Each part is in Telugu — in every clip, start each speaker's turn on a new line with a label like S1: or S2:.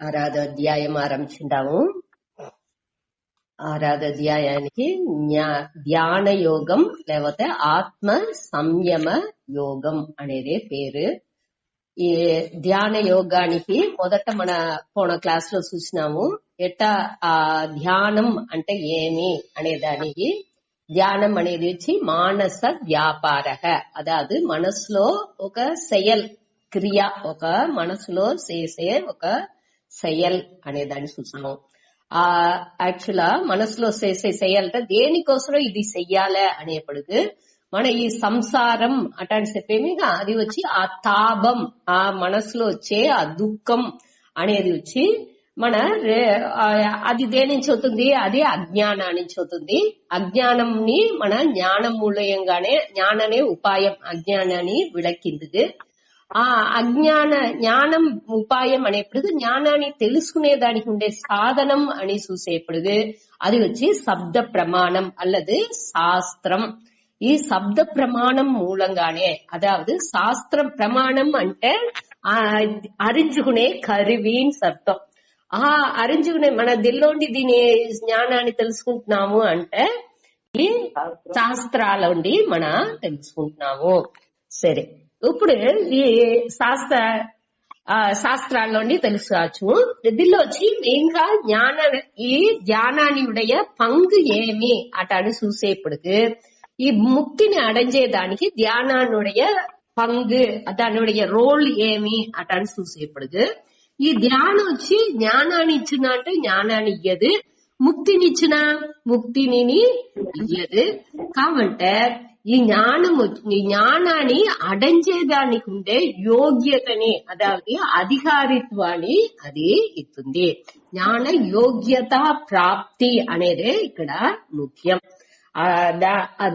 S1: ఆరాధ అధ్యాయం ఆరంభించుంటాము. ఆరాధ అధ్యాయానికి ధ్యాన యోగం లేకపోతే ఆత్మ సంయమ యోగం అనేది పేరు. ఈ ధ్యాన యోగానికి మొదట మన పోన క్లాస్ లో చూసినాము. ఎట్టా ఆ ధ్యానం అంటే ఏమి అనే దానికి ధ్యానం అనేది వచ్చి మానస వ్యాపారక, అదాదు మనసులో ఒక செயல் క్రియ, ఒక మనసులో చేసే ఒక செயல் అనే దాన్ని చూసినాము. యాక్చువల్ మనసులో చేసే செயல் దేనికోసం ఇది చెయ్యాలి అనేప్పటికి మన ఈ సంసారం అటాంటి చెప్పేమి అది వచ్చి ఆ తాపం, ఆ మనసులో వచ్చే ఆ దుఃఖం అనేది వచ్చి మన అది దేని నుంచి అవుతుంది, అది అజ్ఞానం నుంచి అవుతుంది. అజ్ఞానంని మన జ్ఞానం మూలంగానే జ్ఞాననే ఉపాయం అజ్ఞానాన్ని విளக்கிంది. ఆ జ్ఞానం ఉపాయం అనేప్పుడు జ్ఞానాన్ని తెలుసుకునే దానికి ఉండే సాధనం అని చూసేప్పుడు అది వచ్చి శబ్ద ప్రమాణం అల్లదు శాస్త్రం. ఈ శబ్ద ప్రమాణం మూలంగానే, అదావదు శాస్త్రం ప్రమాణం అంటే అరించుకునే కరువిని అర్థం. ఆ అరించుకునే మన దిల్లోండి దీని జ్ఞానాన్ని తెలుసుకుంటున్నాము అంటే ఈ శాస్త్రాలండి మన తెలుసుకుంటున్నాము. సరే, ఇప్పుడు ఈ శాస్త్రాల్లోని తెలుసుకోవచ్చు. దీనిలో వచ్చి మెయిన్ గా ఈ ధ్యానాన్ని ఉடைய పంగు ఏమి అటని చూసేప్పటికి ఈ ముక్తిని అடைஞ்சేదానికి ధ్యానాన్னுடைய పంగు, దానిuடைய రోల్ ఏమి అటని చూసేప్పటికి ఈ ధ్యానం వచ్చి జ్ఞానాన్ని ఇచ్చిన అంటే జ్ఞానాన్ని ఇయ్యదు, ముక్తిని ఇచ్చిన ముక్తిని ఇయ్యదు. కాబట్టి ఈ జ్ఞానాన్ని అடைஞ்சేదానికి ఉండే యోగ్యతని, అదావది అధికారిత్వాన్ని అది ఇస్తుంది. జ్ఞాన యోగ్యత ప్రాప్తి అనేదే ఇక్కడ ముఖ్యం.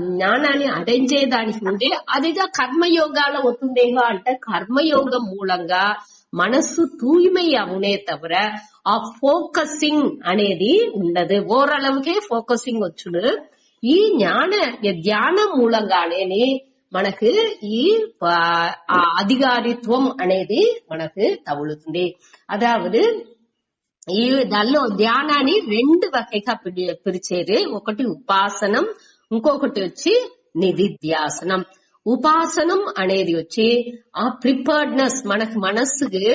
S1: జ్ఞానాన్ని అடைஞ்சేదానికి ఉండే అదిగా కర్మయోగాలు అవుతుందేమో అంటే కర్మయోగం మూలంగా మనసు తూய்மை అవునే తవిర ఆ ఫోకసింగ్ అనేది ఉండదు. ఓరளவுకే ఫోకసింగ్ వచ్చును. ఈ ధ్యానం మూలంగానే మనకు ఈ అధికారిత్వం అనేది మనకు తగులుతుంది. అదావదు ఈ దానిలో ధ్యానాన్ని రెండు వకైగా పిలిచేది. ఒకటి ఉపాసనం, ఇంకొకటి వచ్చి నిధిధ్యాసనం. ఉపాసనం అనేది వచ్చి ఆ ప్రిపేర్డ్నెస్, మనకు మనస్సుకి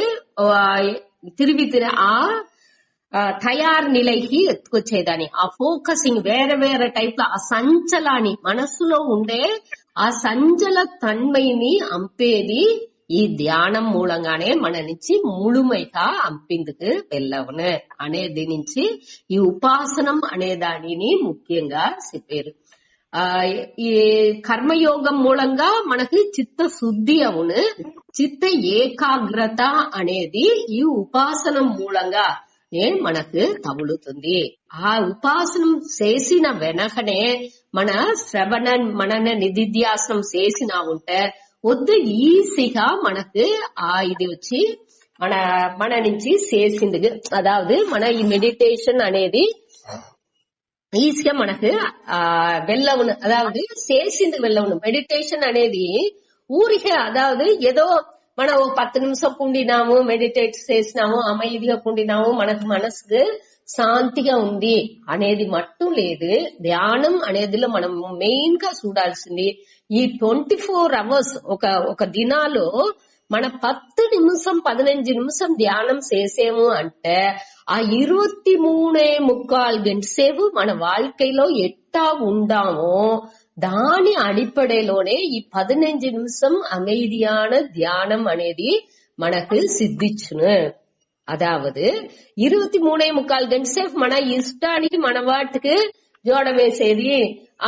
S1: తయారు నిలైకి ఎత్తుకొచ్చేదాన్ని, ఆ ఫోకసింగ్ వేరే వేరే టైప్ లో ఆ సంచలాన్ని మనస్సులో ఉండే ఆ సంచల తన్మైని అంపేది ఈ ధ్యానం మూలంగానే మన నుంచి ముழுமைగా అంపిందుకు వెళ్ళవను అనేది నుంచి ఈ ఉపాసనం అనే దానిని ముఖ్యంగా చెప్పారు. ఈ కర్మయోగం మూలంగా మనకి చిత్త శుద్ధి అవును, చిత్త ఏకాగ్రత అనేది ఈ ఉపాసనం మూలంగా మనకు తగులుతుంది. ఆ ఉపాసనం చేసిన వెనకనే మన శ్రవణ మనన నిధిధ్యాసనం చేసినా ఉంటే వద్దు ఈజీగా మనకు ఇది వచ్చి మన నుంచి చేసింది. అదావదు మన ఈ మెడిటేషన్ అనేది ఈజీగా మనకు వెళ్ళవును, అదావదు చేసింది వెళ్ళవును. మెడిటేషన్ అనేది ఊరికే అదావదు ఏదో మనం 10 నిమిషం కుండినాము, మెడిటేట్ చేసినాము, అమైదిగా కుండినాము, మనకు మనసుకు శాంతిగా ఉంది అనేది మట్టు లేదు. ధ్యానం అనేదిలో మనం మెయిన్ గా చూడాల్సింది ఈ 24 hours ఒక దినాలో మన 10 నిమిషం 15 నిమిషం ధ్యానం చేసేము అంటే ఆ 23.25 గంట సేపు మన வாழ்க்கைలో ఎట్టా ఉండామో దాని అడిపడేలోనే ఈ 15 నిమిషం அமைதியான தியானம் అనేది మనకు సిద్ధించును. అదావదు 23.25 గంట సేపు మన ఇష్టానికి మన వాటికి జోడ వేసేది,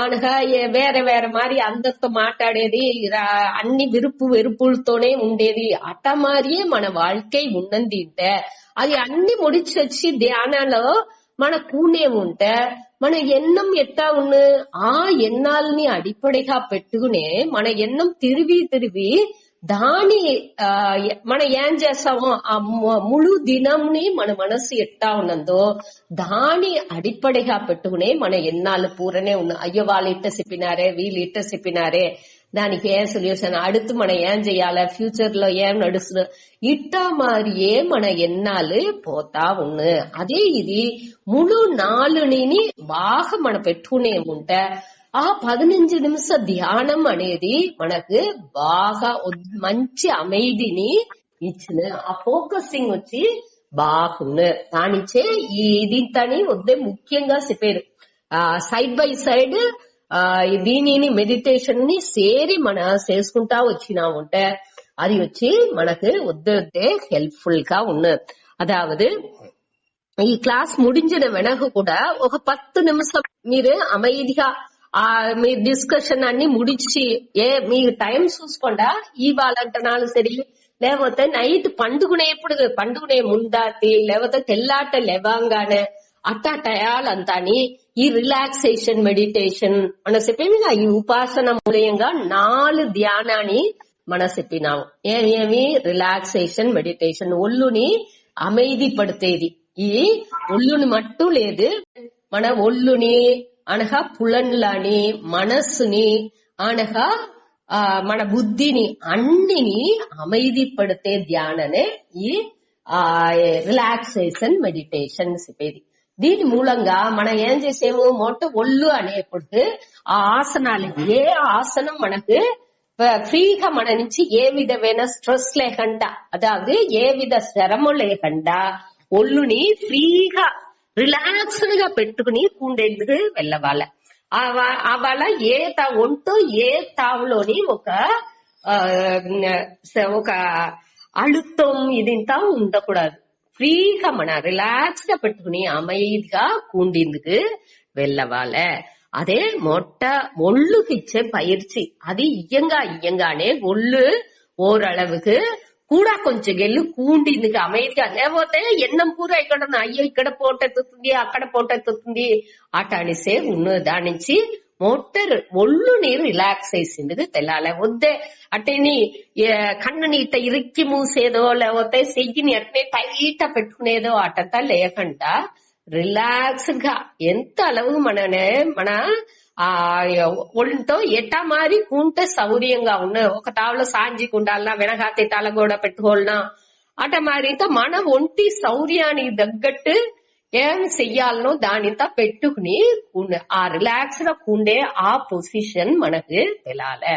S1: అనగా వేరే వేరే మారి అందరితో మాట్లాడేది, అన్ని వెరుపులతోనే ఉండేది. అట్ట మారియే మన வாழ்க்கை ఉన్నందింటే అది అన్ని ముడిచొచ్చి ధ్యానంలో మన కూనే ఉంటే మన ఎన్నం ఎట్టా ఉన్ను ఆ ఎన్నాల్ని అడిపడిగా పెట్టుకునే మన ఎన్నం తిరిగి దాని మనం ఏం చేస్తామో ఆ ముళు దినంని మన మనసు ఎట్టా ఉన్నదో దాని అడిపడిగా పెట్టుకునే మన ఎన్నాళ్ళు పూరనే ఉన్న. అయ్యో వాళ్ళు ఇట్ట చెప్పినారే, వీళ్ళు ఇట్ట చెప్పినారే, దానికి ఏం సొల్యూషన్, அடுத்து మనం ఏం చేయాలి, ఫ్యూచర్ లో ఏం నడుస్తుంది, ఇట్టా మారియే మన ఎన్నాళ్ళు పోతా ఉన్ను. అదే ఇది ముళు నాలుని బాగా మన పెట్టుకునే ఉంటే ఆ 15 నిమిషం ధ్యానం అనేది మనకు బాగా మంచి அமைதிని ఇచ్చిన, ఆ ఫోకసింగ్ వచ్చి బాగుంది. దానిచే దీంతని వద్దే ముఖ్యంగా చెప్పారు, సైడ్ బై సైడ్ దీనిని మెడిటేషన్ ని సేరి మన చేసుకుంటా వచ్చినా ఉంటే అది వచ్చి మనకు వద్దే హెల్ప్ఫుల్ గా ఉన్నది. అదావదు ఈ క్లాస్ ముడించిన వెనక కూడా ఒక 10 నిమిషం మీరు அமைதிగా మీ డిస్కషన్ అన్ని ముడిచి మీకు టైం చూసుకోండా, ఇవాళంటనాలు సరి, లేకపోతే నైట్ పండుకునే ముందాతి, లేకపోతే తెల్లాట లేవంగానే అట్టా టయాలంతాని ఈ రిలాక్సేషన్ మెడిటేషన్ మన చెప్పేమిగా ఈ ఉపాసన మూలంగా 4 ధ్యానాన్ని మన చెప్పినాము. ఏమేమి రిలాక్సేషన్ మెడిటేషన్, ఒళ్ళుని அமைதி పడితేది. ఈ ఒళ్ళుని మట్టు లేదు, మన ఒళ్ళుని అనగా పులన్లని, మనస్సుని అనగా మన బుద్ధిని అన్నిని அமைதி పడితే ధ్యాననే ఈ రిలాక్సేషన్ మెడిటేషన్ చెప్పేది. దీని మూలంగా మనం ఏం చేసేము, మొట్ట ఒళ్ళు అనేప్పుడు ఆ ఆసనాలు, ఏ ఆసనం మనకు ఫ్రీగా మన నుంచి ఏ విధమైన స్ట్రెస్ లేకుండా, అదావదు ఏ విధ శ్రమ లేకుండా ఒళ్ళుని ఫ్రీగా రిలాక్స్డ్ గా పెట్టుకుని కూండేందుకు వెళ్ళవాలి. అవాళ ఒంటో ఏ తావులోని ఒక అழுத்தం ఇదింతా ఉండకూడదు. ఫ్రీగా మన రిలాక్స్ గా పెట్టుకుని அமைதிగా కూండేందుకు వెళ్ళవాలి. అదే ఒళ్ళుకి ఇచ్చే పயிற்சி. అది ఇయ్యంగానే ఒళ్ళు ఓరளவுக்கு కూడా కొంచెం గెల్లు కూండిందుకు அமைதிగా, లేకపోతే ఎన్నం పూర ఇక్కడ అయ్యో ఇక్కడ పోటెత్తుతుంది అక్కడ పోటెత్తుతుంది అట అనిసే ఉన్న దాని నుంచి ఒళ్ళుని రిలాక్స్ చేసిందుకు తెల్లాలి. వద్దే అట్టని కన్నుని ఇట్ట ఇరికి మూసేదో, లేకపోతే సెయ్యిని అట్నే టైట పెట్టుకునేదో అటంతా లేకుండా రిలాక్స్ గా ఎంత అలవు మన ఒంటో ఎట్టా మారి కూంటే సౌర్యంగా ఉన్న, ఒక తావులో సాంజికి ఉండాలన్నా, వెనకాతి తల కూడా పెట్టుకోవాలన్నా అట మారింత మన ఒంటి సౌర్యానికి తగ్గట్టు ఏం చెయ్యాలనో దానింతా పెట్టుకుని ఆ రిలాక్స్ గా కూండే ఆ పొజిషన్ మనకు తెలాలే.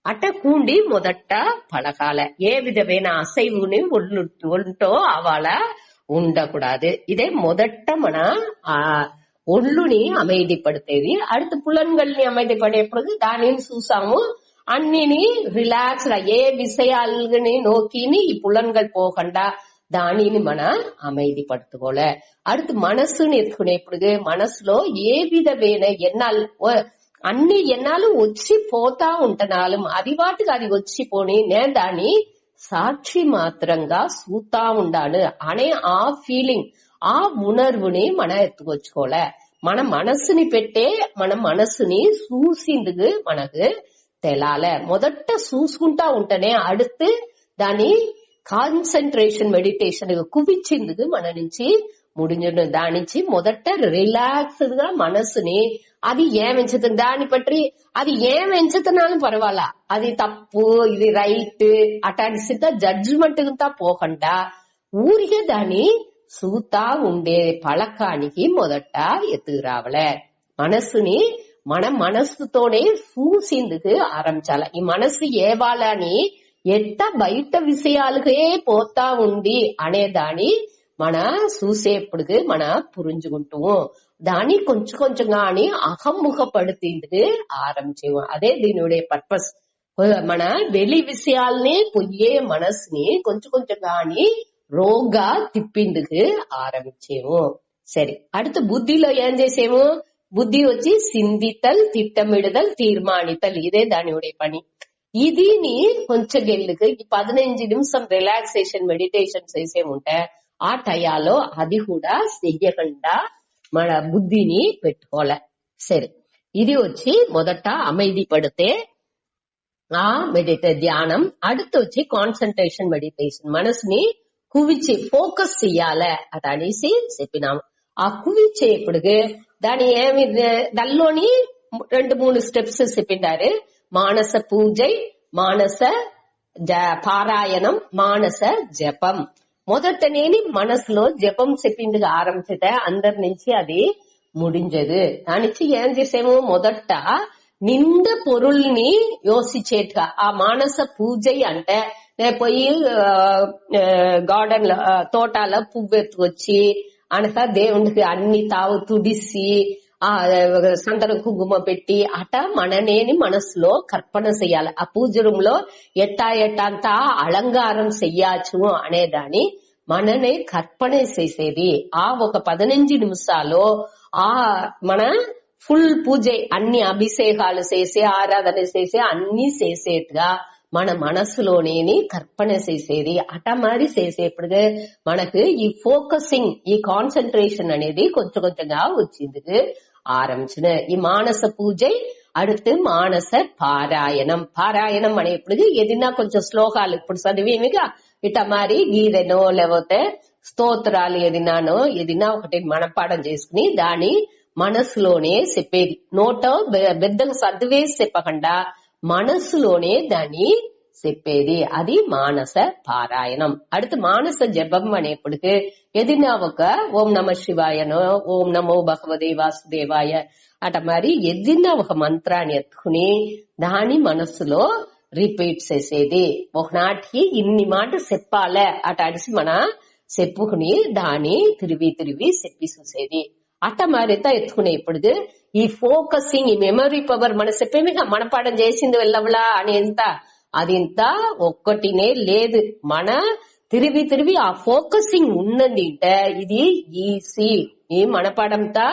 S1: అట్ట కూండి మొదట పడకాల, ఏ విధమైన అసైవుని ఒంటో అవాళ ఉండకూడదు. ఇదే మొదట మన ఒళ్ళుని அமைதி పడితేది. அடுத்து புலன்கள்ని அமைதி పడేప్పుడు దానిని చూసాము, అన్నిని రిలాక్స్ గా ఏ విషయాలని నోకిని ఈ పులన్கள் పోకుండా దానిని మన அமைதி పడుతుకోలే. அடுத்து మనస్సుని ఎత్తుకునేప్పుడు మనసులో ఏ విధమైన ఎన్నాళ్ళు అన్ని ఎన్నాళ్ళు వచ్చి పోతా ఉంటున్నాలు, అది వాటికి అది వచ్చి పోని నేను దాన్ని సాక్షి మాత్రంగా సూతా ఉండాను అనే ఆ ఫీలింగ్, ఆ ఉణర్వుని మన ఎత్తుకొచ్చుకోలే. మన మనస్సుని పెట్టే మన మనస్సుని చూసిందుకు మనకు తెలాలే. మొదట చూసుకుంటా ఉంటేనే அடுத்து దాని కాన్సన్ట్రేషన్ మెడిటేషన్ కువిచ్చిందుకు మన నుంచి ముడించు. దాని నుంచి మొదట రిలాక్స్డ్ గా మనస్సుని అది ఏమెంచుతుంది దాన్ని పట్టి అది ఏమెంచుతున్నాను పర్వాలా, అది తప్పు ఇది రైట్ అటాంటి సిద్ధ జడ్జిమెంట్ పోకుండా ఊరికే దాన్ని సూతా ఉండే పళకానికి మొదట ఎత్తుకు రావలే. మనస్సుని మన మనస్సుతోనే చూసిందుకు ఆరంభించాల. ఈ మనస్సు ఏవాలని ఎట్ట బయట విషయాలకే పోతా ఉంది అనే దాన్ని మన చూసేప్పుడు మన పురించుకుంటాము. దాన్ని కొంచెం కొంచెం గాని అహమ్ముఖపడుతేందుకు ఆరంభించేము. అదే దీనిడే పర్పస్. మన వెలి విషయాల్ని పొయ్యే మనస్సుని కొంచెం కొంచెం గాని రోగా తిప్పిందుకు ఆరంభించేము. సరే, அடுத்து బుద్ధిలో ఏం చేసేము, బుద్ధి వచ్చి సిందితల్, తిట్టమిడుదల్, తీర్మానితల్, ఇదే దానిడే పని. ఇదిని కొంచెం గెల్లుకు 15 నిమిషం రిలాక్సేషన్ మెడిటేషన్ చేసేముంటే ఆ టయాలో అది కూడా చెయ్యకుండా మన బుద్ధిని పెట్టుకోలే. సరే, ఇది వచ్చి మొదట அமைதி పడితే ఆ ధ్యానం. அடுத்து వచ్చి కాన్సన్ట్రేషన్ మెడిటేషన్, మనసుని కువిచి ఫోకస్ చెయ్యాలి అది అనేసి చెప్పినాము. ఆ కువిచేప్పుడు దాని ఏమి దానిలోని 2-3 స్టెప్స్ చెప్పిండారు. మానస పూజై, మానస పారాయణం, మానస జపం. మొదటనేని మనసులో జపం చెప్పిందిగా ఆరంభితే అందరి నుంచి అది ముడించదు. దానిచ్చి ఏం చేసాము, మొదట నింద పొరుల్ని యోసించేట్టుగా ఆ మానస పూజ అంటే నేను పోయి గార్డెన్ లో తోటలో పువ్వు ఎత్తుకొచ్చి అనక దేవునికి అన్ని తావు తుడిసి ఆ సంతరం కుంకుమ పెట్టి అట మననేని మనసులో కర్పణ చెయ్యాలి. ఆ పూజ రూమ్ లో ఎట్టంతా అలంకారం చెయ్యచ్చు అనేదాన్ని మననే కర్పణ చేసేది. ఆ ఒక 15 నిమిషాలు ఆ మన ఫుల్ పూజ అన్ని అభిషేకాలు చేసి ఆరాధన చేసి అన్ని చేసేట్టుగా మన మనసులోనేని కర్పణ చేసేది. అట మరి చేసేప్పుడు మనకు ఈ ఫోకసింగ్, ఈ కాన్సన్ట్రేషన్ అనేది కొంచెం కొంచెంగా వచ్చింది ఆరంభించిన ఈ మానస పూజ. அடுத்து మానస పారాయణం. పారాయణం అనేప్పుడు ఏదైనా కొంచెం శ్లోకాలు ఇప్పుడు చదివేమిగా ఇట మరి గీదెనో లేకపోతే స్తోత్రాలు ఏదైనా ఒకటి మనపాఠం చేసుకుని దాని మనసులోనే చెప్పేది. నోటో పెద్దగా చదివేసి చెప్పకుండా మనసులోనే దాన్ని చెప్పేది. అది మానస పారాయణం. அடுத்து మానస జపం అనేప్పటికి ఏదైనా ఒక ఓం నమ శివాయనో ఓం నమో భగవదే వాసుదేవాయ అట మరి ఏదైనా ఒక మంత్రాన్ని ఎత్తుకుని దాని మనసులో రిపీట్ చేసేది. ఒకనాటికి ఇన్ని మాట చెప్పాలే అట అడిసి మన చెప్పుకుని దాన్ని తిరిగి చెప్పి చూసేది. అట్ట మరింత ఎత్తుకునే ఇప్పుడు ఈ ఫోకసింగ్, ఈ మెమరీ పవర్ మన చెప్పేమిగా మనపాఠం చేసింది వెళ్ళవలా అని అది ఇంత ఒక్కటినే లేదు. మన తిరిగి ఆ ఫోకసింగ్ ఉన్నది అంటే ఇది ఈజీ. ఈ మనపాఠంతా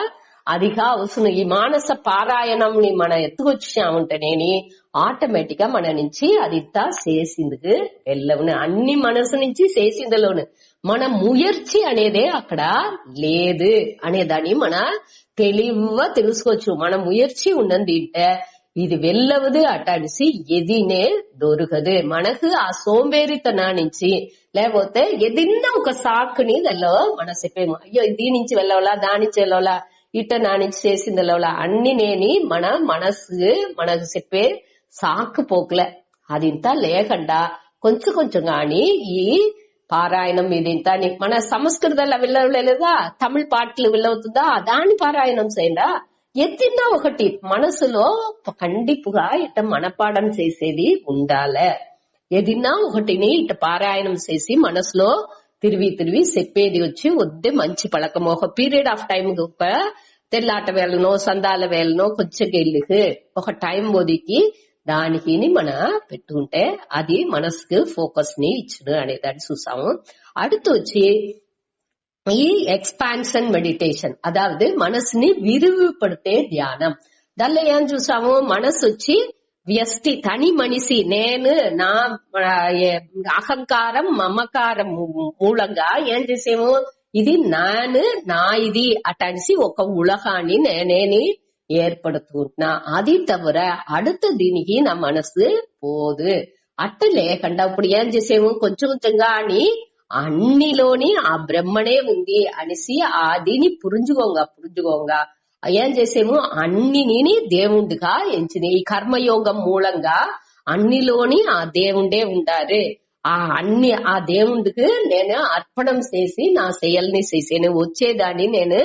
S1: అదిగా అవసరం. ఈ మానస పారాయణం ని మన ఎత్తుకొచ్చాముంటేనేని ఆటోమేటిక్ గా మన నుంచి అది ఇంత చేసింది వెళ్ళవును. అన్ని మనసు నుంచి చేసిందిలోను మన ముయర్చి అనేదే అక్కడ లేదు అనేదాన్ని మన తెలివిగా తెలుసుకోవచ్చు. మన ముయర్చి ఉన్నది అంటే ఇది వెళ్ళవదు అటాడిసి ఎదినే దొరకదు. మనకు ఆ సోంబేరితనా నుంచి లేకపోతే ఏదైనా ఒక సాకుని దానిలో మన చెప్పేము, అయ్యో దీని నుంచి వెళ్ళవలా దాని నుంచి వెళ్ళవలా ఇట నా నుంచి చేసింది వెళ్ళవలా అన్ని నేని మన మనసు మనకు చెప్పే సాకు పోకులే అది ఇంత లేకుండా కొంచెం కొంచెం గాని ఈ పారాయణం ఇది ఇంత మన సంస్కృతంలో వెళ్ళలేదా, తమిళ పాటలు వెళ్ళవుతుందా దాని పారాయణం చేయండా. ఎత్తినా ఒకటి మనసులో ఖండిపుగా ఇట మనపాఠం చేసేది ఉండాలే. ఏదిన్నా ఒకటిని ఇట పారాయణం చేసి మనసులో తిరిగి చెప్పేది వచ్చి వద్దే మంచి పழக்கம். ఒక పీరియడ్ ఆఫ్ టైం ఒక తెల్లాట వేళనో సందాల వేళనో కొంచెం గెల్లికి ఒక టైం ఒదికి దానికి మన పెట్టుకుంటే అది మనసుకు ఫోకస్ ని ఇచ్చిన అనేదాన్ని చూసాము. அடுத்து వచ్చి ఈ ఎక్స్పాన్షన్ మెడిటేషన్, అదావదు మనసుని విరివిపడితే ధ్యానం. దానిలో ఏం చూసాము, మనసు వచ్చి వ్యష్టి తని మనిషి నేను నా అహంకారం మమకారం మూలంగా ఏం చేసేము ఇది నా ఇది అటనిసి ఒక ఉలగాన్ని నేనేని ఏర్పడుతున్నా. అది తవిర அடுத்த దీనికి నా మనసు పోదు. అట్ట లేకుండా ఇప్పుడు ఏం చేసేము కొంచెం కొంచెంగా అని అన్నిలోని ఆ బ్రహ్మనే ఉంది అనేసి దీని పురుంజుకోంగా ఏం చేసేము అన్నిని దేవుడిగా ఎంచిన ఈ కర్మయోగం మూలంగా అన్నిలోని ఆ దేవుడే ఉండారు. ఆ దేవుడికి నేను అర్పణం చేసి నా செயల్ని చేసేను వచ్చేదాన్ని నేను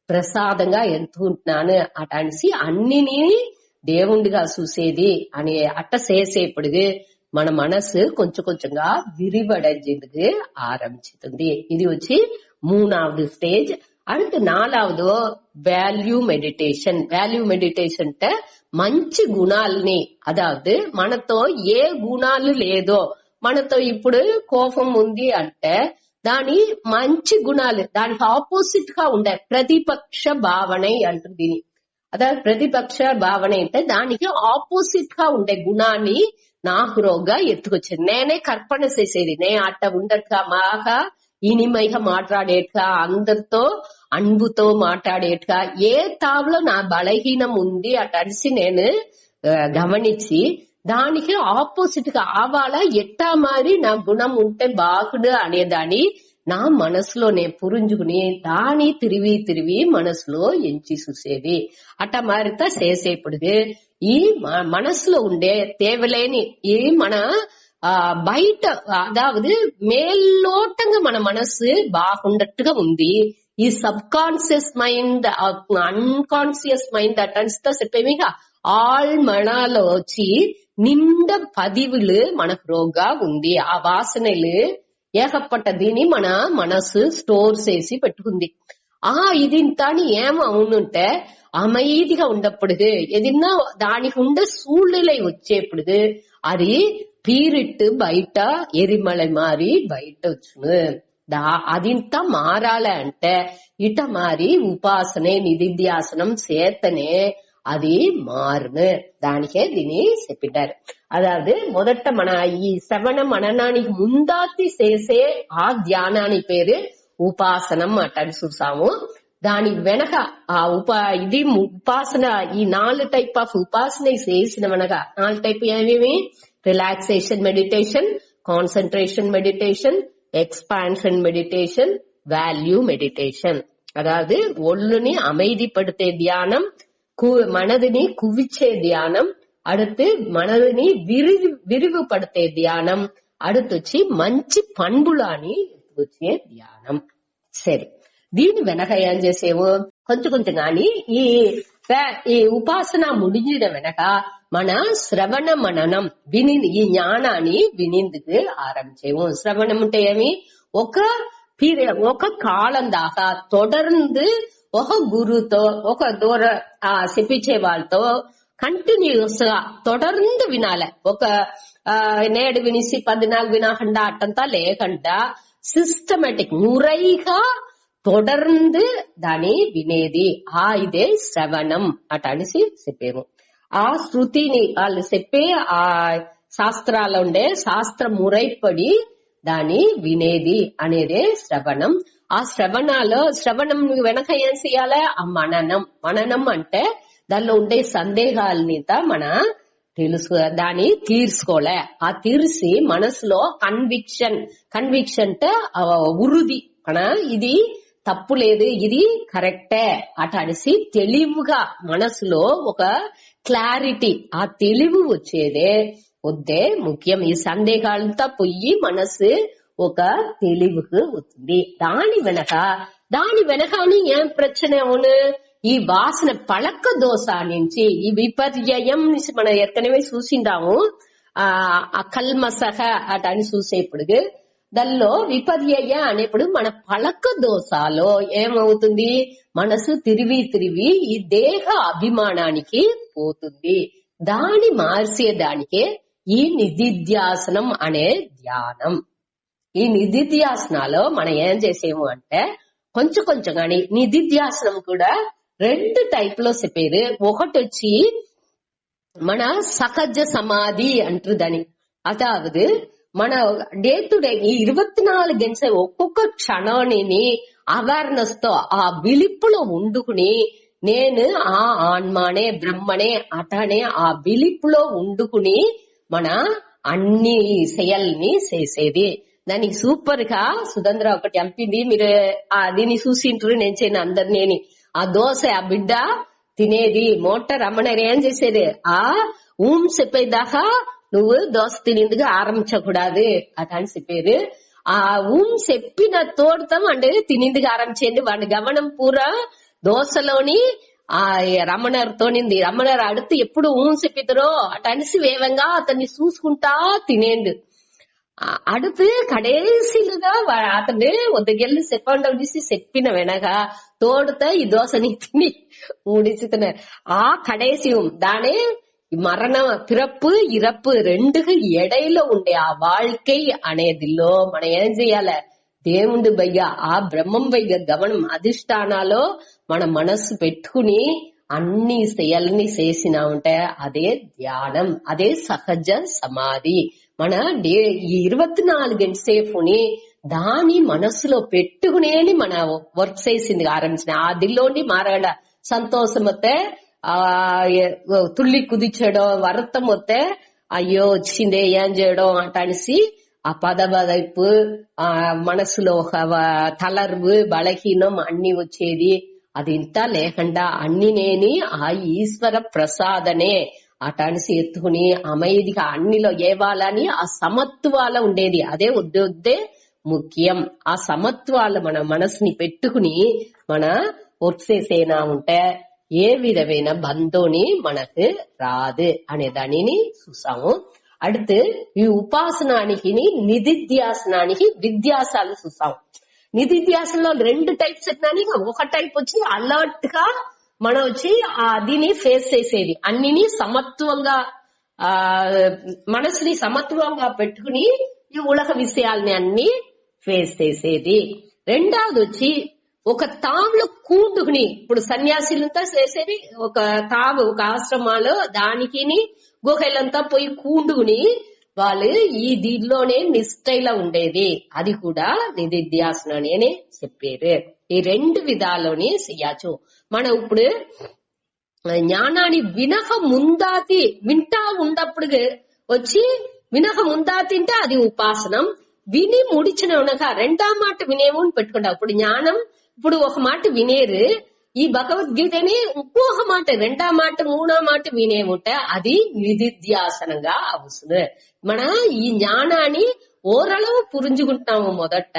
S1: ప్రసాదంగా ఎంచుకుంటున్నాను అటనిసి అన్నిని దేవుడిగా చూసేది అని అట్ట చేసేప్పుడు మన మనసు కొంచెం కొంచెంగా విరివடைஞ்சதுக்கு ஆரம்பிச்சிട്ടുണ്ട്. ఇది వచ్చి 3வது స్టేజ్. அடுத்து 4வது వాల్యూ మెడిటేషన్. వాల్యూ మెడిటేషన్ అంటే మంచి గుణాలని, అదావదు మనతో ఏ గుణాలు లేదో, మనతో ఇప్పుడు కోపం ఉంది అంటే దాని మంచి గుణాలు దానికి ఆపోజిట్ గా ఉండే ప్రతిపక్ష భావన అంటారు దీని. అதாவது ప్రతిపక్ష భావన అంటే దానికి ఆపోజిట్ గా ఉండే గుణాన్ని నాకురోగా ఎత్తుకొచ్చేది. నేనే కర్పణ చేసేది, నే అట్ట ఉండట్గా బాగా ఇనిమైగా మాట్లాడేట్గా అందరితో అన్బుతో మాట్లాడేట్గా ఏ తావులో నా బలహీనం ఉంది అటడిసి నేను గమనించి దానికి ఆపోజిట్ గా ఆవాలా ఎట్టా మారి నా గుణం ఉంటే బాగుడు అనేదాన్ని నా మనసులో నేను పురుంజుకుని దాని తిరిగి మనసులో ఎంచి చూసేది. అట్ట మారిత చేసేప్పుడు ఈ మనసులో ఉండే తేవలేని ఈ మన బయట అదావదు మేల్లోటంగా మన మనసు బాగుండట్టుగా ఉంది. ఈ subconscious mind unconscious mind అటన్స్తో చెప్పేమిగా ఆల్ మనలో వచ్చి నిండ పదివులు మనకు రోగా ఉంది. ఆ వాసనలు ఏకపట్టదిని మన మనసు స్టోర్ చేసి పెట్టుకుంది. ఇదింత అని ఏమవునుంటే அமைதிగా ఉండప్పుడు ఏదన్నా దానికి ఉండే సూழ்நிலை వచ్చేప్పుడు అది పీరిట్టు బయట ఎరిమலை మారి బయట వచ్చును. అదింత మారాలి అంటే ఇట మారి ఉపాసనే నిధిధ్యాసనం చేతనే అది మారును. దానికే దీన్ని చెప్పిటారు. అదావదు మొదట మన ఈ శ్రవణ మననానికి ముందాతి చేసే ఆ ధ్యానాని పేరు ఉపాసనం అటని చూసాము. దాని వెనక ఇది ఉపాసన ఈ 4 టైప్ ఆఫ్ ఉపాసన చేసిన వెనక 4 టైప్ ఏమేమి? Relaxation meditation, concentration meditation, expansion meditation, value meditation. அதாவது ஒள்ளுని அமைதிப்படுத்தே தியானம், மனதினை குவிச்சே தியானம், அடுத்து மனதினை విరివిపడితే ధ్యానం, அடுத்து వచ్చి మంచి పండులాని వచ్చే ధ్యానం. సరే, దీని వెనక ఏం చేసేవు కొంచెం గాని ఈ ఉపాసన ముడిజిన వెనక మన శ్రవణ మననం ఈ జ్ఞానాన్ని వినేందుకు ఆరంభించేవు. శ్రవణం అంటే ఏమి? ఒక కాలం దాకా తొడర్ந்து ఒక గురుతో ఒక దూర చెప్పించే వాళ్ళతో కంటిన్యూస్ గా తొడర్ந்து వినాలి. ఒక నేడు వినిసి 14 వినకుండా అట్టంతా లేకుండా సిస్టమేటిక్ మురైగా తొడర్ந்து దాని వినేది ఇదే శ్రవణం అటనిసి చెప్పేము. ఆ శృతిని వాళ్ళు చెప్పే ఆ శాస్త్రాల్లో ఉండే శాస్త్ర మురైపడి దాని వినేది అనేదే శ్రవణం. ఆ శ్రవణం వెనక ఏం చేయాలి? ఆ మననం అంటే దానిలో ఉండే సందేహాలని మన దాన్ని తీర్చుకోలే. ఆ తీర్చి మనసులో కన్విక్షన్ అంటే ఉరుది ఇది తప్పు లేదు, ఇది కరెక్టే అట అనేసి తెలివిగా మనసులో ఒక క్లారిటీ, ఆ తెలివి వచ్చేదే వద్దే ముఖ్యం. ఈ సందేహాలంతా పోయి మనసు ఒక తెలివికి వస్తుంది. దాని వెనకని ఏం ప్రశ్న అవును? ఈ వాసన పళక్క దోష నుంచి ఈ విపర్యయం నుంచి మనం ఏற்கனவே చూసిండాము. కల్మసహ అట అని చూసేప్పుడు దానిలో విపర్యయ అనేప్పుడు మన పళక దోషాలో ఏమవుతుంది? మనసు తిరిగి ఈ దేహ అభిమానానికి పోతుంది. దాని మార్చేదానికే ఈ నిధిధ్యాసనం అనే ధ్యానం. ఈ నిధిధ్యాసనాలో మనం ఏం చేసేము అంటే కొంచెం గాని నిధిధ్యాసనం కూడా 2 టైప్ లో చెప్పేది. ఒకటి వచ్చి మన సహజ సమాధి అంటారు దాని. అదావదు మన డే టు డే ఈ 24 గంటల ఒక్కొక్క క్షణాన్ని అవేర్నెస్ తో ఆ విలిప్పులో ఉండుకుని నేను ఆ ఆన్మానే బ్రహ్మనే అటనే ఆ విలిప్పులో ఉండుకుని మన అన్ని செயల్ని చేసేది. దానికి సూపర్ గా సుధంద్ర ఒకటి అంపింది. మీరు దీన్ని చూసింటారు. నేను చేయను అందరినీ. ఆ దోశ ఆ బిడ్డ తినేది మోటార్ రమణర్ ఏం చేసేది? చెప్పేదాకా నువ్వు దోశ తినేందుకు ఆరంభించకూడదు అదని చెప్పారు. చెప్పిన తోడతాం అంటే తినేందుకు ఆరంభించండి. వాడి గమనం పూరా దోశలోని రమణర్ తోనింది. రమణర్ అడుతూ ఎప్పుడు చెప్పిద్దరో అటనిసి వేగంగా అతన్ని చూసుకుంటా తినేండు. அடுத்து கடைசிலுగా అతను ఒద్దగెళ్ళి చెప్పండి చెప్పిన వెనక తోడుత ఈ దోశని తిని முடிச்சுட்டனர். கடைசியும் தானே మరణం పిరప్పు ఇరప్పు రెండుకి ఎడైలో ఉండే ఆ வாழ்க்கை అనేదిలో మనం ఏం చెయ్యాలి? దేవుడి పైగా ఆ బ్రహ్మం పైగా గమనం అధిష్టానాలో మన మనస్సు పెట్టుకుని అన్ని செயల్ని చేసినా ఉంటే అదే ధ్యానం, అదే సహజ సమాధి. మన ఈ 24 గంటల సేపుని దాని మనస్సులో పెట్టుకునేని మన వర్క్ చేసింది ఆరంభించిన అదిలోని మారాడ సంతోషం వస్తే తుళ్ళి కుదిచ్చడం, వరతం వస్తే అయ్యో వచ్చిందే ఏం చేయడం అంటనిసి ఆ పదవైపు మనసులో తలర్వు బలహీనం అన్ని వచ్చేది. అది ఇంత లేకుండా అన్ని నేని ఆ ఈశ్వర ప్రసాదనే అటానిసి ఎత్తుకుని అమైదిగా అన్నిలో ఏవాలని ఆ సమత్వాల ఉండేది. అదే ఉద్యోగే ముఖ్యం. ఆ సమత్వాల మన మనసుని పెట్టుకుని మన వర్క్ చేసేనా ఉంటే ఏ విధమైన బంధోని మనకు రాదు అనే దానిని చూసాము. அடுத்து ఈ ఉపాసనానికి నిధిధ్యాసనానికి విధ్యాసాలు చూసాం. నిధిధ్యాసంలో 2 టైప్స్ చెప్పినాని, ఒక టైప్ వచ్చి అలర్ట్ గా మనం వచ్చి దీన్ని ఫేస్ చేసేది, అన్నిని సమత్వంగా మనసుని సమత్వంగా పెట్టుకుని ఈ ఉలక విషయాల్ని అన్ని ఫేస్ చేసేది. రెండవది వచ్చి ఒక తావులో కూడుకుని, ఇప్పుడు సన్యాసులంతా చేసేది ఒక తావు, ఒక ఆశ్రమాలో దానికి గుహలంతా పోయి కూడుకుని వాళ్ళు ఈ దీనిలోనే నిష్ఠైలా ఉండేది. అది కూడా నిధిధ్యాసన అనే చెప్పారు. ఈ 2 విధాలోనే చెయ్యచ్చు. మనం ఇప్పుడు జ్ఞానాన్ని వినక ముందాతి వింటా ఉన్నప్పుడు వచ్చి వినక ముందాతింటే అది ఉపాసనం. విని ముడిచిన ఉనక 2వ మాట వినేమో అని పెట్టుకుంటాం. ఇప్పుడు జ్ఞానం ఇప్పుడు ఒక మాట వినేరు, ఈ భగవద్గీతని ఇంకొక మాట 2వ మాట 3వ మాట వినేముంటే అది నిధిధ్యాసనంగా అవసరం. మన ఈ జ్ఞానాన్ని ఓరளவு పురించుకుంటాము మొదట,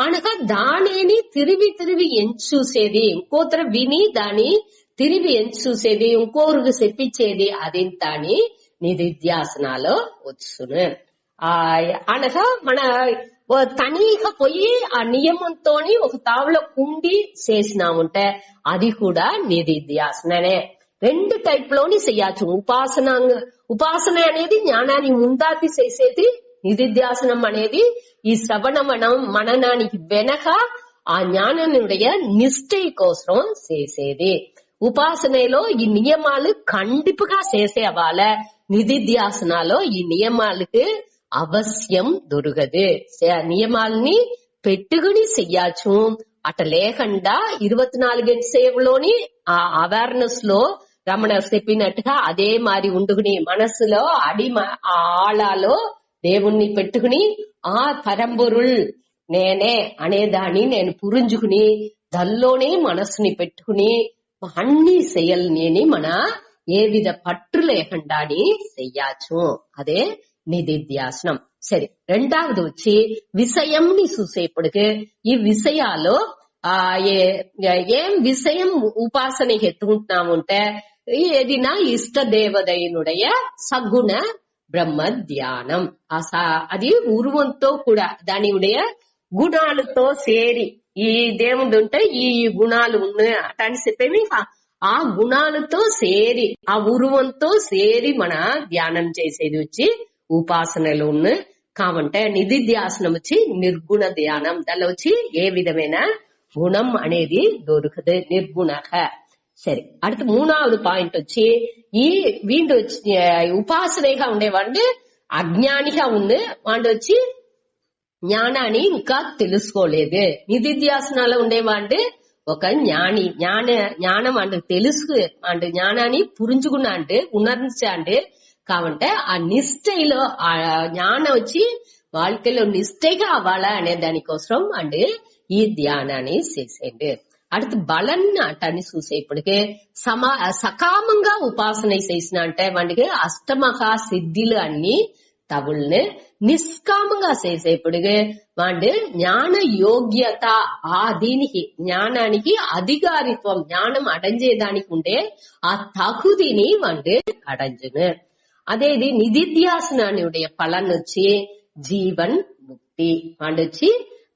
S1: అనక దానిని తిరిగి ఎంచూసేది, ఇంకోతర విని దాన్ని తిరిగి ఎంచూసేది, ఇంకోరికి చెప్పించేది, అదెంత అని నిధిధ్యాసనాలో వచ్చును. అనగా మన తనీగా పోయి ఆ నియమంతోని ఒక తావులో కుండి చేసినాముంటే అది కూడా నిధిధ్యాసననే. 2 టైప్ లోని చెయ్యచ్చు. ఉపాసన అనేది జ్ఞానాన్ని ముందాతి చేసేది, నిధిధ్యాసనం అనేది ఈ శ్రవణ మననానికి వెనక ఆ జ్ఞానుடைய నిష్ఠ కోసం చేసేది. ఉపాసనలో ఈ నియమాలు ఖండిపుగా చేసేవాళ్ళ, నిధిధ్యాసనలో ఈ నియమాలకు అవశ్యం దొరకదు. నియమాలని పెట్టుకుని చెయ్యచ్చు. అట లేకుండా 24 గంటల సేవలోని ఆ అవేర్నెస్ లో రమణ చెప్పినట్టుగా అదే మారి ఉండుకుని మనసులో ఆ ఆళాలో దేవుణ్ణి పెట్టుకుని ఆ పరంబొరుల్ నేనే అనేదాన్ని నేను పురించుకుని దానిలోనే మనసుని పెట్టుకుని అన్ని చెయ్యాలని మన ఏ విధ పట్టు లేకుండా చెయ్యచ్చు. అదే నిధిధ్యాసనం. సరే, రెండవది వచ్చి విషయంని చూసేప్పటికి ఈ విషయాలు ఏం విషయం ఉపాసన ఎత్తుకుంటున్నాముంటే ఏదినా ఇష్ట దేవదైనుடைய సగుణ బ్రహ్మ ధ్యానం. అది ఉరువంతో కూడా దాని ఉடைய గుణాలతో సేరి ఈ దేవుడు ఉంటే ఈ గుణాలు ఉన్నాయి అటని చెప్పేవి ఆ గుణాలతో సేరి ఆ ఉరువంతో సేరి మన ధ్యానం చేసేది వచ్చి ఉపాసనలు ఉన్నాయి. కావంటే నిధిధ్యాసనం వచ్చి నిర్గుణ ధ్యానం. దానిలో వచ్చి ఏ విధమైన గుణం అనేది దొరకదు, నిర్గుణక. సరే, அடுத்து 3வது పాయింట్ వచ్చి ఈ వీళ్ళు వచ్చి ఉపాసనగా ఉండేవాళ్ళు అజ్ఞానిగా ఉంది, వాళ్ళు వచ్చి జ్ఞానాన్ని ఇంకా తెలుసుకోలేదు. నిధిధ్యాసనాలు ఉండేవాళ్ళు ఒక జ్ఞాని, జ్ఞానం అంటే తెలుసు అంటే జ్ఞానాన్ని పురించుకున్నా అంటే ఉణర్చాంటే. కావంటే ఆ నిష్ఠలో ఆ జ్ఞానం వచ్చి వాళ్ళలో నిష్ఠగా అవ్వాలా అనే దానికోసం అంటే ఈ ధ్యానాన్ని చేసేయండి. அடுத்து బలన్ అటని చూసేప్పటికే సకామంగా ఉపాసన చేసిన అంటే వాడికి అష్టమహా సిద్ధిలు అన్ని తగుల్ని నిష్కామంగా చేసేప్పటికే వాడి జ్ఞాన యోగ్యత ఆ దీనికి జ్ఞానానికి అధికారిత్వం జ్ఞానం అడంజేదానికి ఉండే ఆ తగుదిని వాడి అడంజును. అదేది నిధిధ్యాసనాన్ని పలన్ వచ్చి జీవన్ ముక్తి. వాడు వచ్చి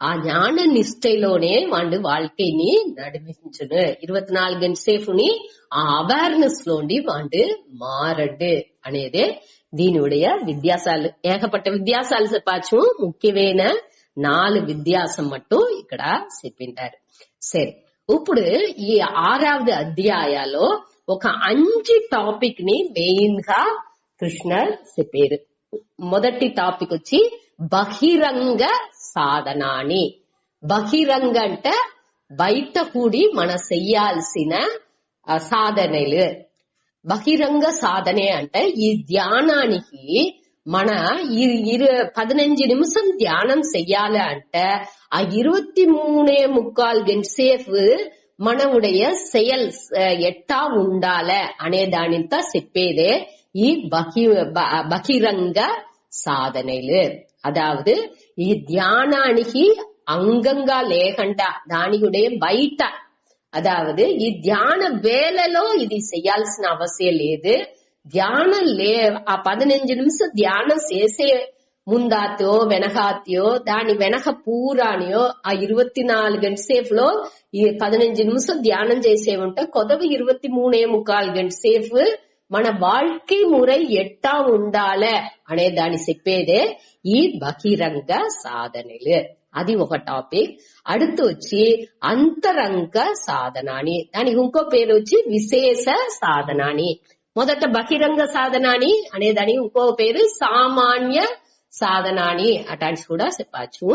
S1: ఆ ஞான నిష్ఠలోనే వాడు வாழ்க்கைని నడిపించును. 24 గంటల సేపుని ఆ అవేర్నెస్ లోండి వాడు మారడు అనేదే దీనిuடைய విద్యాసాలు. ఏకపట్ట విద్యాసాలు చెప్పచ్చు, ముఖ్యమైన 4 విద్యాసం మట్టు ఇక్కడ చెప్పింటారు. సరే, ఇప్పుడు ఈ 6వ అధ్యాయాలో ఒక 5 టాపిక్ ని మెయిన్ గా కృష్ణ చెప్పారు. మొదటి టాపిక్ వచ్చి బహిరంగ సాధనాని. బహిరంగ అంటే బయట కూడి మన చెయ్యాల్సిన సాధనలు. బహిరంగ సాధనే అంటే ఈ ధ్యానానికి మన 15 నిమిషం ధ్యానం చెయ్యాలి అంటే ఆ 23.25 గంట సేపు మనవుடைய செயல் ఎట్టా ఉండాలి అనే దానితో చెప్పేదే ఈ బహిరంగ సాధనలు. అదావదు ఈ ధ్యానానికి అంగంగా లేకుండా దానికుడే బయట, అదావదు ఈ ధ్యాన వేళలో ఇది చేయాల్సిన అవసరం లేదు. ధ్యానం ఆ 15 నిమిషం ధ్యానం చేసే ముందాతో వెనకాత్యో దాని వెనక పూరానియో ఆ 24 గంట సేపులో ఈ 15 నిమిషం ధ్యానం చేసే ఉంటే కొదవ 23.25 గంట సేపు మన வாழ்க்கை మురై ఎట్టా ఉండాలే అనే దాన్ని చెప్పేదే ఈ బహిరంగ సాధనలు. అది ఒక టాపిక్. அடுத்து వచ్చి అంతరంగ సాధనాని, దానికి ఇంకో పేరు వచ్చి విశేష సాధనాని. మొదట బహిరంగ సాధనాని అనే దానికి ఇంకో పేరు సామాన్య సాధనాని అటాంటి కూడా చెప్పచ్చు.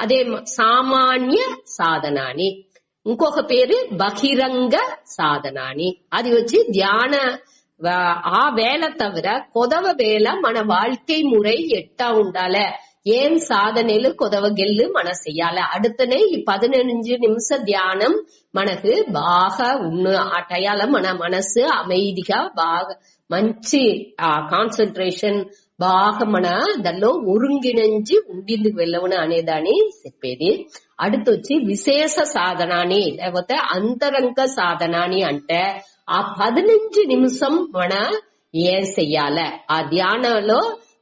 S1: అదే సామాన్య సాధనాని. ఇంకొక పేరు బహిరంగ సాధనాని. అది వచ్చి ధ్యాన ఆ వేళ తవిర కొదవ వేళ మన வாழ்க்கை మురై ఎట్టా ఉండాలే, ఏం సాధనలు కొదవగెల్లు మన చెయ్యాలి. அடுத்தనే ఈ 15 నిమిష ధ్యానం మనకు బాగా ఆ టయాల మన మనసు அமைதிగా బాగా మంచి కాన్సన్ట్రేషన్ బాగా మన దానిలో ఒరుంగిణించి ఉండిందుకు వెళ్ళవను అనేదాన్ని చెప్పేది. அடுத்தొచ్చి విశేష సాధనాని లేకపోతే అంతరంగ సాధనాని అంటే ఆ 15 నిమిషం మన ఏం చెయ్యాలి, ఆ ధ్యానంలో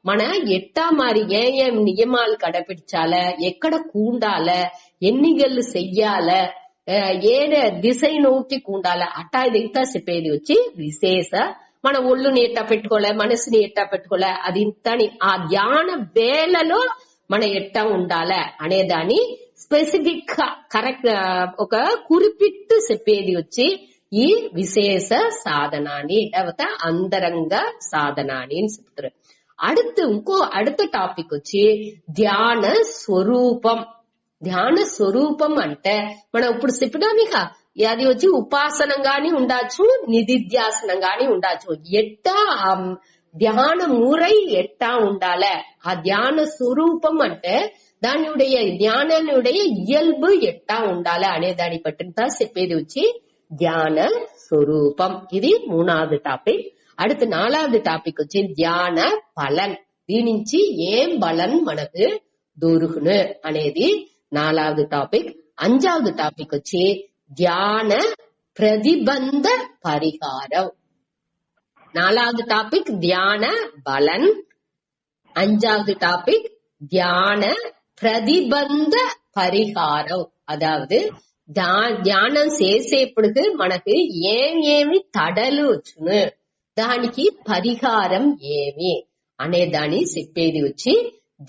S1: మన ఎట్టా మరి ఏం నియమాలు కడపించాల, ఎక్కడ కూండాల, ఎన్నిగళ్ళు చెయ్యాల, ఏ దిశ నోకి కూండాల అట్టా ఇదంతా చెప్పేది వచ్చి విశేష. మన ఒళ్ళుని ఎట్టా పెట్టుకోలే, మనసుని ఎట్టా పెట్టుకోలే, అది ఇంతని ఆ ధ్యాన వేళలో మన ఎట్టా ఉండాలి అనేదాన్ని స్పెసిఫిక్ గా కరెక్ట్ ఒక కురిపిట్టు చెప్పేది వచ్చి ఈ విశేష సాధనాని లేకపోతే అంతరంగ సాధనాని అని చెప్తారు. அடுத்த టాపిక్ వచ్చి ధ్యాన స్వరూపం. ధ్యాన స్వరూపం అంటే మనం ఇప్పుడు చెప్పినామిక అది వచ్చి ఉపాసనం గాని ఉండొచ్చు, నిధిధ్యాసనం గాని ఉండొచ్చు. ఎట్టా ధ్యాన మురై ఎట్టా ఉండాలే, ఆ ధ్యాన స్వరూపం అంటే దానిuடைய ధ్యానానుடைய ఇయల్బు ఎట్టా ఉండాలి అనే దాని పట్టిన చెప్పేది వచ్చి ధ్యాన స్వరూపం. ఇది 3வது టాపిక్. அடுத்து 4வது టాపిక్ వచ్చి ధ్యాన బలన్. దీని నుంచి ఏం బలన్ మనకు దొరుకును అనేది 4வது టాపిక్. 5வது టాపిక్ వచ్చి ధ్యాన ప్రతిబంధ పరిహారం. 4வது టాపిక్ ధ్యాన బలన్, 5வது టాపిక్ ధ్యాన ప్రతిబంధ పరిహారం. అదావదు ధ్యానం చేసేప్పుడు మనకు ఏమి తడలు వచ్చును, దానికి పరిహారం ఏమి అనే దాన్ని చెప్పేది వచ్చి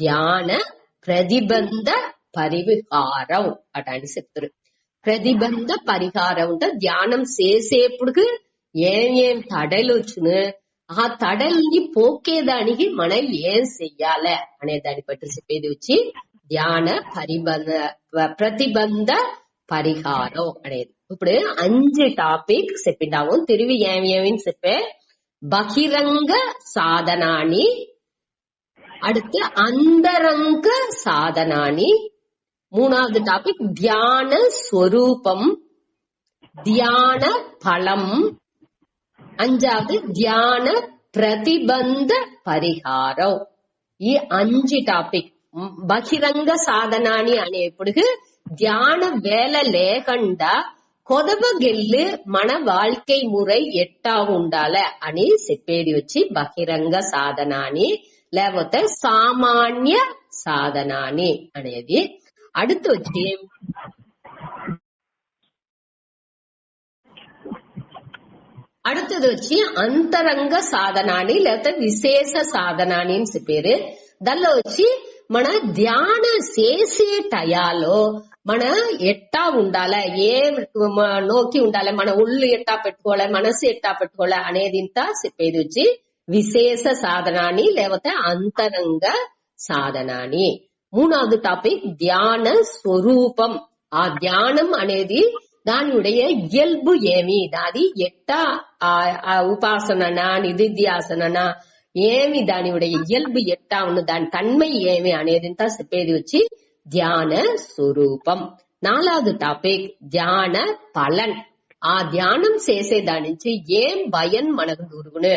S1: ధ్యాన ప్రతిబంధ పరిహారం అటాని చెప్తారు. ప్రతిబంధ పరిహారం అంటే ధ్యానం చేసేప్పుడు ఏం తడలు వచ్చును, ఆ తడల్ని పోకేదానికి మనం ఏం చెయ్యాలి అనే దాన్ని బట్టి చెప్పేది వచ్చి ధ్యాన ప్రతిబంధ పరిహారం అనేది. ఇప్పుడు 5 టాపిక్ చెప్పిండాము. తిరిగి ఏమేమి చెప్పే బహిరంగ సాధనాని, அடுத்து అంతరంగ సాధనాని, 3வது టాపిక్ ధ్యాన స్వరూపం, ధ్యాన ఫలం, 5வது ధ్యాన ప్రతిబంధ పరిహారం. ఈ 5 టాపిక్ బహిరంగ సాధనాని అనేప్పుడు ధ్యాన వేళ లేకుండా కొదవగెల్లు మన வாழ்க்கை మురై ఎట్టా ఉండాలి అని చెప్పేది వచ్చి బహిరంగ సాధనాని లేకపోతే సామాన్య సాధనాని అనేది. அடுத்தது వచ్చి అంతరంగ సాధనాని లేకపోతే విశేష సాధనాని అని చెప్పారు. దానిలో వచ్చి మన ధ్యాన చేసే టయాలో మన ఎట్టా ఉండాలి, ఏ నోకి ఉండాలి, మన ఒళ్ళు ఎట్టా పెట్టుకోవాలి, మనసు ఎట్టా పెట్టుకోవాలి అనేది ఇంత చెప్పేది వచ్చి విశేష సాధనాని లేకపోతే అంతరంగ సాధనాని. 3வது టాపిక్ ధ్యాన స్వరూపం. ఆ ధ్యానం అనేది దానిuடைய ఇయల్బు ఏమి, దాది ఎట్టా ఉపాసననా నిధిధ్యాసననా ఏమి దానిuடைய ఇయల్బు ఎట్టా ఉన్న దాని తన్మై ఏమి అనేది ఇంత చెప్పేది వచ్చి ధ్యాన స్వరూపం. 4வது టాపిక్ ధ్యాన పలన్. ఆ ధ్యానం చేసే దాని నుంచి ఏం భయం మనకు దొరుకును